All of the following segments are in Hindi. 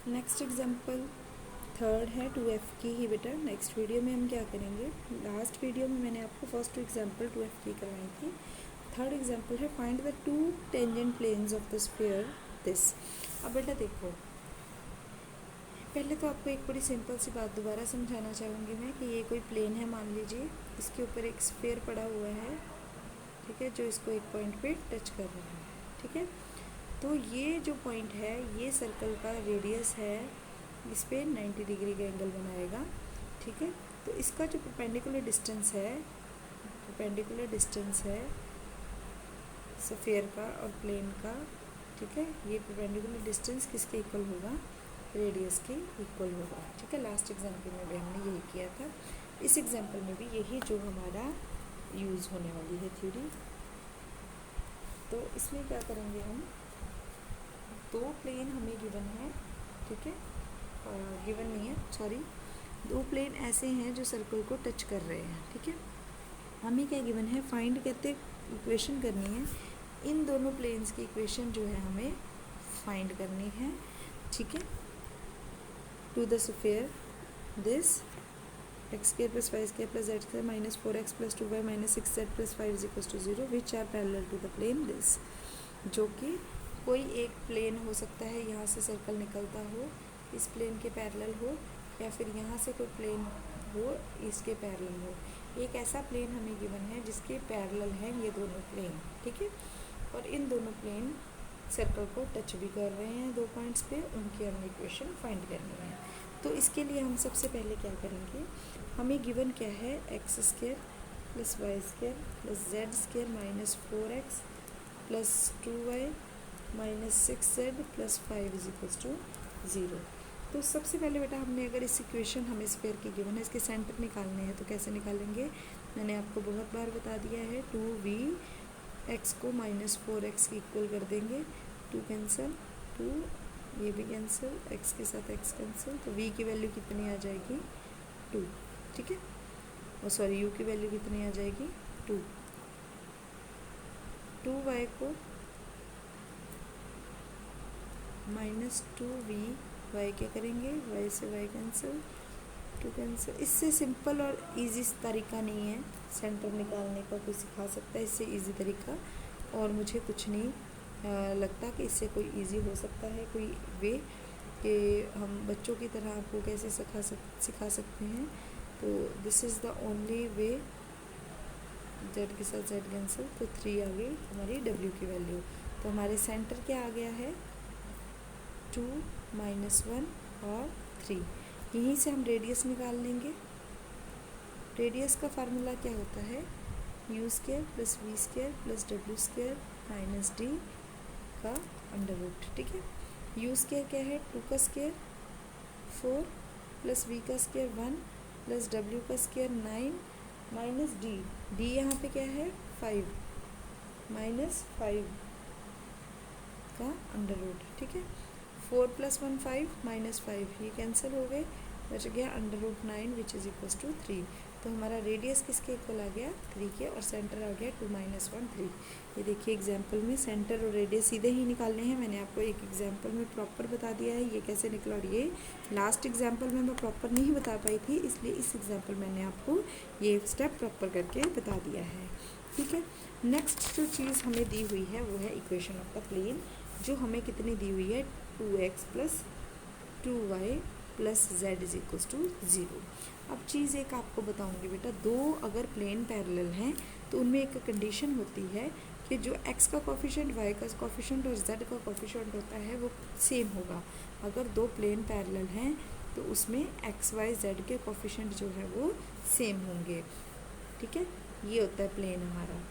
नेक्स्ट एग्जांपल थर्ड है 2f की ही बेटा। नेक्स्ट वीडियो में हम क्या करेंगे, लास्ट वीडियो में मैंने आपको फर्स्ट एग्जांपल 2f की करवाई थी। थर्ड एग्जांपल है find the two tangent planes of the sphere this. अब बेटा देखो, पहले तो आपको एक बड़ी सिंपल सी बात दोबारा समझाना चाहूँगी मैं कि ये कोई प्लेन है, मान लीजिए इसके ऊपर एक स्फीयर पड़ा हुआ है, ठीक है, जो इसको एक पॉइंट पे टच कर रहा है, ठीक है। तो ये जो पॉइंट है ये सर्कल का रेडियस है, इस पर 90 डिग्री का एंगल बनाएगा, ठीक है। तो इसका जो परपेंडिकुलर डिस्टेंस है स्फीयर का और प्लेन का, ठीक है, ये परपेंडिकुलर डिस्टेंस किसके इक्वल होगा, रेडियस के इक्वल होगा, ठीक है। लास्ट एग्जाम्पल में भी हमने यही किया था, इस एग्जाम्पल में भी यही जो हमारा यूज़ होने वाली है थ्योरी। तो इसमें क्या करेंगे हम, दो प्लेन हमें गिवन है, ठीक है, गिवन नहीं है सॉरी, दो प्लेन ऐसे हैं जो सर्कल को टच कर रहे हैं, ठीक है। हमें क्या गिवन है, फाइंड कहते इक्वेशन करनी है, इन दोनों प्लेन्स की इक्वेशन जो है हमें फाइंड करनी है, ठीक है। To the sphere this x square plus y square plus z square minus 4x plus 2y minus 6z plus 5 is equal to 0 which are parallel to the plane this. जो कि कोई एक प्लेन हो सकता है, यहाँ से सर्कल निकलता हो, इस प्लेन के पैरेलल हो, या फिर यहाँ से कोई प्लेन हो इसके पैरेलल हो। एक ऐसा प्लेन हमें गिवन है जिसके पैरेलल हैं ये दोनों प्लेन, ठीक है, और इन दोनों प्लेन सर्कल को टच भी कर रहे हैं दो पॉइंट्स पे, उनकी हमें इक्वेशन फाइंड करनी है। तो इसके लिए हम सबसे पहले क्या करेंगे, हमें गिवन क्या है, x square plus y square plus z square minus 4x plus 2y minus 6z plus 5 is equal to 0। तो सबसे पहले बेटा हमने अगर इस इक्वेशन हमें स्फीयर की गिवन है, इसके सेंटर निकालने हैं, तो कैसे निकालेंगे, मैंने आपको बहुत बार बता दिया है, 2v x को माइनस 4x की इक्वल कर देंगे, 2 कैंसिल, 2 ये भी कैंसिल, x के साथ x कैंसिल, तो v की वैल्यू कितनी आ जाएगी 2, ठीक है, और सॉरी u की वैल्यू कितनी आ जाएगी 2। 2y को माइनस 2v, y क्या करेंगे, y से y कैंसिल, 2 कैंसिल। इससे सिंपल और इजी तरीका नहीं है सेंटर निकालने का, कोई सिखा सकता है इससे इजी तरीका, और मुझे कुछ नहीं लगता कि इससे कोई इजी हो सकता है कोई वे कि हम बच्चों की तरह आपको कैसे सिखा सकते हैं। तो this is the only way, z के साथ z कैंसिल, तो 3 आ गई हमारी w की वैल्यू। तो हमारे सेंटर क्या आ गया है 2 माइनस 1 और 3। यहीं से हम रेडियस निकाल लेंगे। रेडियस का फार्मूला क्या होता है, u square plus v square plus w square minus d का अंडर रूट, ठीक है। u स्क्वायर क्या है, 2 का स्क्वायर 4 प्लस v का स्क्वायर 1 प्लस w का स्क्वायर 9 माइनस d यहाँ पे क्या है 5 माइनस 5 का अंडर रूट, ठीक है। 4 प्लस 1 5 माइनस 5 ये कैंसिल हो गए, बच गया under root 9 which is equal to 3। तो हमारा रेडियस किसके इक्वल आ गया 3 के, और सेंटर आ गया 2 माइनस 1 3। ये देखिए एग्जाम्पल में सेंटर और रेडियस सीधे ही निकालने हैं, मैंने आपको एक एग्जाम्पल में प्रॉपर बता दिया है ये कैसे निकला, और ये लास्ट एग्जाम्पल में मैं प्रॉपर नहीं बता पाई थी, इसलिए इस एग्जाम्पल मैंने आपको ये स्टेप प्रॉपर करके बता दिया है, ठीक है। नेक्स्ट जो चीज़ हमें दी हुई है वो है इक्वेशन ऑफ द प्लेन, जो हमें कितनी दी हुई है 2x plus 2y plus z is equal to 0। अब चीज़ एक आपको बताऊंगी बेटा, दो अगर प्लेन पैरेलल हैं तो उनमें एक कंडीशन होती है कि जो x का कोफिशिएंट, y का कोफिशिएंट और z का कोफिशिएंट होता है वो सेम होगा। अगर दो प्लेन पैरेलल हैं तो उसमें x y z के कोफिशिएंट जो है वो सेम होंगे, ठीक है। ये होता है प्लेन हमारा।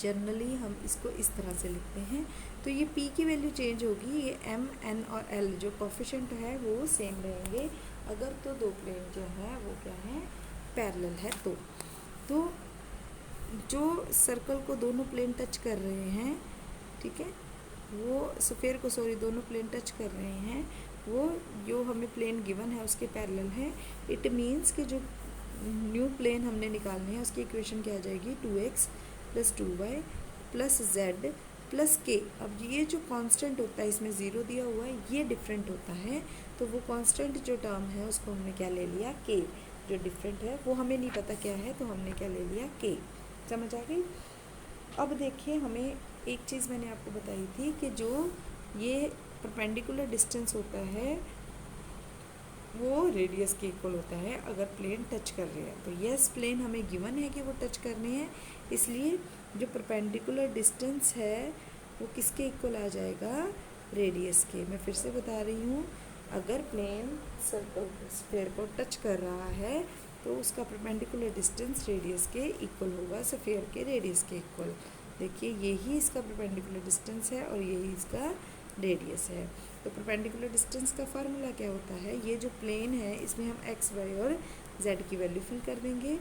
जनरली हम इसको इस तरह से लिखते हैं। तो ये p की वैल्यू चेंज होगी, ये m n और l जो कोफिशिएंट है वो सेम रहेंगे अगर तो दो प्लेन जो है वो क्या है पैरेलल है। तो जो सर्कल को दोनों प्लेन टच कर रहे हैं, ठीक है, वो स्फीयर को सॉरी दोनों प्लेन टच कर रहे हैं, वो जो हमें प्लेन गिवन है उसके पैरेलल है। इट मीन्स कि जो न्यू प्लेन हमने निकालनी है उसकी इक्वेशन क्या आ जाएगी 2x plus 2y plus z plus के। अब ये जो कांस्टेंट होता है, इसमें ज़ीरो दिया हुआ है, ये डिफरेंट होता है, तो वो कांस्टेंट जो टर्म है उसको हमने क्या ले लिया, के। जो डिफरेंट है वो हमें नहीं पता क्या है, तो हमने क्या ले लिया, के। समझ आ गई। अब देखिए, हमें एक चीज़ मैंने आपको बताई थी कि जो ये परपेंडिकुलर डिस्टेंस होता है वो रेडियस के इक्वल होता है अगर प्लेन टच कर रहे हैं। तो यस, प्लेन हमें गिवन है कि वो टच करने हैं, इसलिए जो परपेंडिकुलर डिस्टेंस है वो किसके इक्वल आ जाएगा, रेडियस के। मैं फिर से बता रही हूँ, अगर प्लेन सर्कल स्फीयर को टच कर रहा है तो उसका परपेंडिकुलर डिस्टेंस रेडियस के इक्वल होगा, स्फीयर के रेडियस के इक्वल। देखिए, यही इसका परपेंडिकुलर डिस्टेंस है और यही इसका रेडियस है। तो परपेंडिकुलर डिस्टेंस का फार्मूला क्या होता है, ये जो प्लेन है इसमें हम एक्स वाई और जेड की वैल्यू फिल कर देंगे।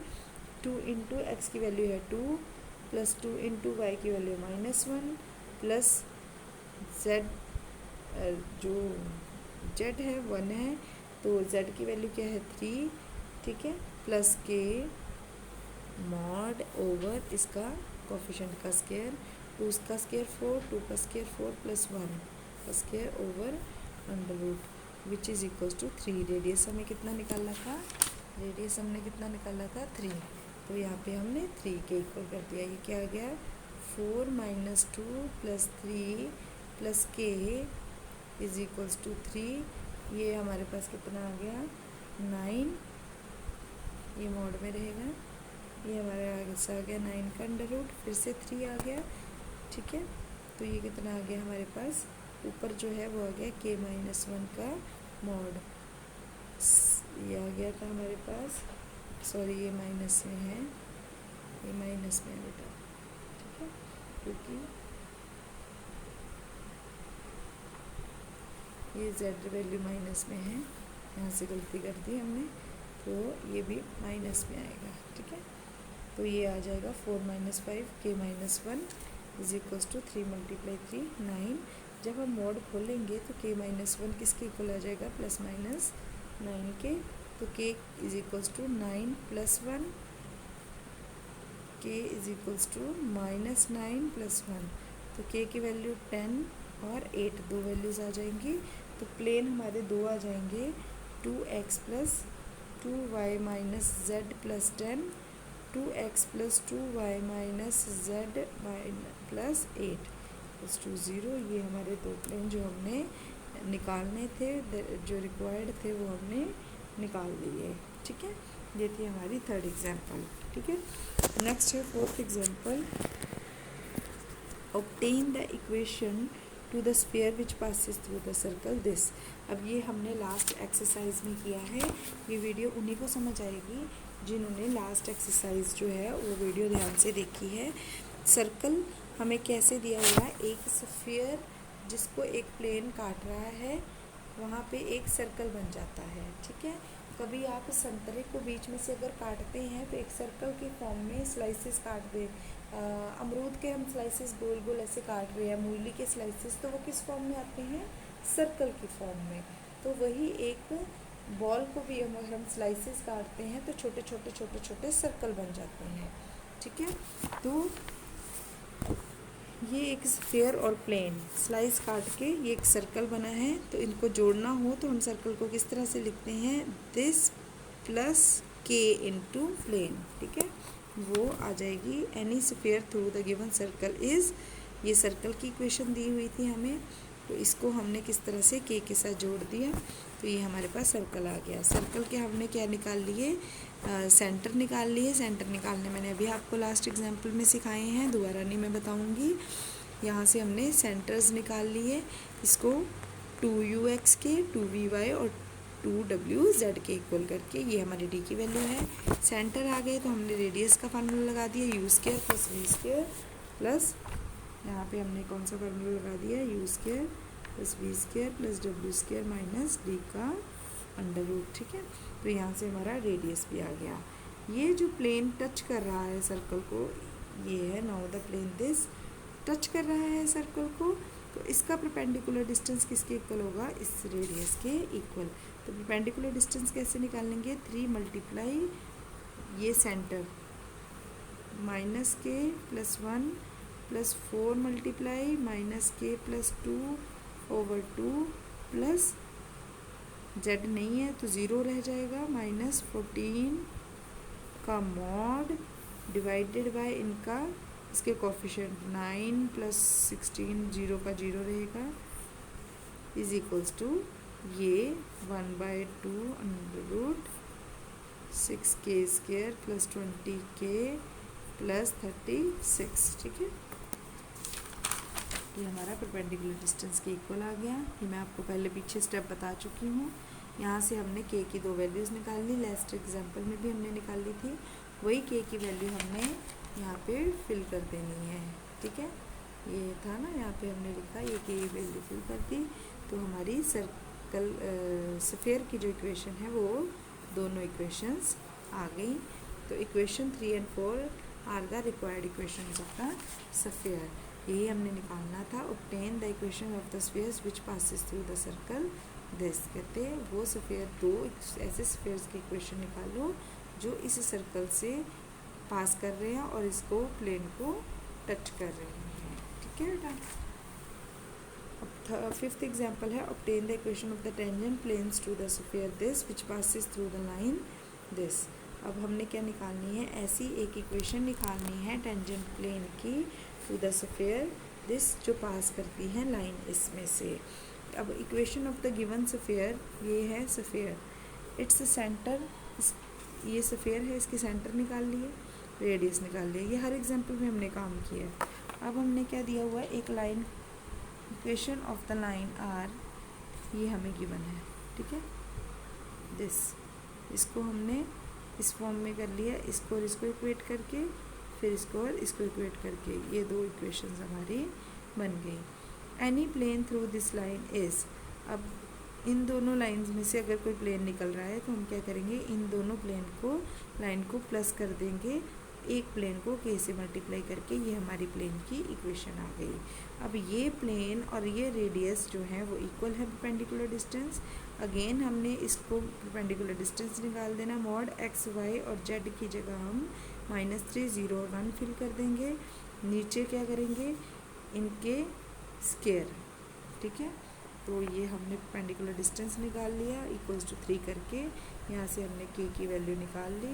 2 इंटू एक्स की वैल्यू है 2, प्लस 2 इंटू वाई की वैल्यू -1, प्लस जेड जो जेड है 1 है, तो जेड की वैल्यू क्या है 3, ठीक है, प्लस के मॉड ओवर इसका कोफिशिएंट का स्क्वायर, 2 का स्क्वायर 4, 2 का स्क्वायर 4 प्लस 1 का square over under root which is equals to 3। Radius हमें कितना निकालना था, रेडियस हमने कितना निकाला था 3, तो यहाँ पे हमने 3 के इक्वल कर दिया। ये क्या आ गया, 4 माइनस 2 प्लस 3 प्लस के इज इक्वल्स टू 3। ये हमारे पास कितना आ गया 9, ये मोड में रहेगा, ये हमारे आगे से आ गया 9 का अंडर रूट, फिर से 3 आ गया, ठीक है। तो ये कितना आ गया हमारे पास, ऊपर जो है वो आ गया k-1 का मॉड, ये आ गया था हमारे पास, सॉरी ये माइनस में है, ये माइनस में है बेटा, ठीक है, क्योंकि ये z वैल्यू माइनस में है, यहाँ से गलती कर दी हमने, तो ये भी माइनस में आएगा, ठीक है। तो ये आ जाएगा 4 - 5 k-1 इज इक्वल्स टू 3 × 3 9। जब हम मॉड खोलेंगे तो k-1 किसके इक्वल आ जाएगा, +/9 के, तो k is equals to 9 + 1, k is equals to -9 + 1, तो k की वैल्यू 10 और 8 दो वैल्यूज़ आ जाएंगी, तो प्लेन हमारे दो आ जाएंगे, 2x + 2y - z + 10, 2x + 2y - z + 8 = 0। ये हमारे दो प्लेन जो हमने निकालने थे, जो रिक्वायर्ड थे वो हमने निकाल लिए, ठीक है। ये थी हमारी थर्ड एग्जाम्पल, ठीक है। नेक्स्ट है fourth example, obtain the equation two the sphere which passes through the circle this. अब ये हमने लास्ट एक्सरसाइज में किया है, ये वीडियो उन्हीं को समझ आएगी जिन्होंने लास्ट एक्सरसाइज जो है वो वीडियो ध्यान से देखी है। सर्कल हमें कैसे दिया हुआ है, एक स्फीयर जिसको एक प्लेन काट रहा है, वहाँ पे एक सर्कल बन जाता है, ठीक है। कभी आप संतरे को बीच में से अगर काटते हैं तो एक सर्कल के फॉर्म में स्लाइसेस काट दे, अमरूद के हम स्लाइसेस गोल गोल ऐसे काट रहे हैं, मूली के स्लाइसेस, तो वो किस फॉर्म में आते हैं, सर्कल की फॉर्म में। तो वही एक बॉल को भी अगर हम स्लाइसेस काटते हैं तो छोटे छोटे छोटे छोटे सर्कल बन जाते हैं, ठीक है। तो ये एक स्फीयर और प्लेन स्लाइस काट के ये एक सर्कल बना है, तो इनको जोड़ना हो तो हम सर्कल को किस तरह से लिखते हैं, this plus k into plane, ठीक है, वो आ जाएगी। Any sphere through the given circle is, ये सर्कल की इक्वेशन दी हुई थी हमें, तो इसको हमने किस तरह से k के साथ जोड़ दिया, तो ये हमारे पास सर्कल आ गया। सर्कल के हमने क्या निकाल लिए, सेंटर निकाल लिए। सेंटर निकालने मैंने अभी आपको लास्ट एग्जाम्पल में सिखाए हैं, दोबारा नहीं मैं बताऊंगी। यहाँ से हमने सेंटर्स निकाल लिए, इसको 2ux के 2vy और 2wz के इक्वल करके, ये हमारी d की वैल्यू है। सेंटर आ गए तो हमने रेडियस का फार्मूला लगा दिया, u² + v² प्लस यहाँ पे हमने कौन सा फार्मूला लगा दिया, u² + v² + w² - d का अंडर रूट, ठीक है। तो यहाँ से हमारा रेडियस भी आ गया। ये जो प्लेन टच कर रहा है सर्कल को, ये है, now the plane this touch कर रहा है सर्कल को, तो इसका परपेंडिकुलर डिस्टेंस किसके इक्वल होगा, इस रेडियस के इक्वल। तो परपेंडिकुलर डिस्टेंस कैसे निकालेंगे, 3 × ये centre -k + 1 plus 4 multiply minus के प्लस 2/2 प्लस जेड नहीं है तो 0 रह जाएगा, माइनस 14 का मॉड डिवाइडेड बाय इनका इसके कोफिशिएंट 9 प्लस 16, 0 का 0 रहेगा, इज इक्वल्स टू ये 1/2 √6k² प्लस 20k प्लस 36। ठीक है, ये हमारा परपेंडिकुलर डिस्टेंस के इक्वल आ गया। ये मैं आपको पहले पीछे स्टेप बता चुकी हूँ। यहाँ से हमने k की 2 वैल्यूज़ निकाल ली, लास्ट एग्जाम्पल में भी हमने निकाल ली थी। वही k की वैल्यू हमने यहाँ पे फिल कर देनी है। ठीक है, ये था ना, यहाँ पे हमने लिखा ये k की वैल्यू फिल कर दी तो हमारी सर्कल स्फीयर की जो इक्वेशन है वो दोनों इक्वेशंस आ गई। तो इक्वेशन 3 और 4 are the required equations of the sphere. यही हमने निकालना था। Obtain the equation of the spheres which passes through the circle this. कहते हैं वो स्फीयर, दो ऐसे स्फीयर्स की इक्वेशन निकालो जो इस सर्कल से पास कर रहे हैं और इसको प्लेन को टच कर रहे हैं। ठीक है बेटा। अब 5th एग्जाम्पल है obtain the equation of the tangent planes to the sphere this which passes through the line this. अब हमने क्या निकालनी है, ऐसी एक इक्वेशन निकालनी है टेंजेंट प्लेन की टू द स्फीयर दिस जो पास करती है लाइन इसमें से। अब equation of the given sphere, ये है स्फीयर, इट्स सेंटर, ये स्फीयर है, इसके सेंटर निकाल लिए, रेडियस निकाल लिए। ये हर एग्जाम्पल में हमने काम किया है। अब हमने क्या दिया हुआ है, एक line, equation of the line are, ये हमें गिवन है। ठीक है, दिस, इसको हमने इस फॉर्म में कर लिया, इसको और इसको इक्वेट करके, फिर इसको और इसको इक्वेट करके, ये दो इक्वेशंस हमारी बन गई। Any plane through this line is, अब इन दोनों लाइंस में से अगर कोई प्लेन निकल रहा है तो हम क्या करेंगे, इन दोनों प्लेन को, लाइन को प्लस कर देंगे, एक प्लेन को k से मल्टीप्लाई करके, ये हमारी प्लेन की इक्वेशन आ गई। अब ये प्लेन और ये रेडियस जो है वो इक्वल है परपेंडिकुलर डिस्टेंस। अगेन हमने इसको परपेंडिकुलर डिस्टेंस निकाल देना, मॉड x y और z की जगह हम -3, 0 और 1 फिल कर देंगे। नीचे क्या करेंगे, इनके स्क्वायर। ठीक है, तो ये हमने परपेंडिकुलर डिस्टेंस निकाल लिया इक्वल्स टू 3 करके, यहाँ से हमने k की वैल्यू निकाल ली।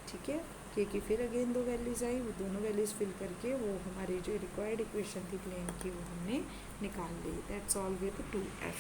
ठीक है, k की फिर अगेन 2 वैल्यूज़ आई, वो दोनों वैल्यूज़ फिल करके वो हमारी जो रिक्वायर्ड इक्वेशन थी प्लेन की वो हमने निकाल ली। That's all with 2f।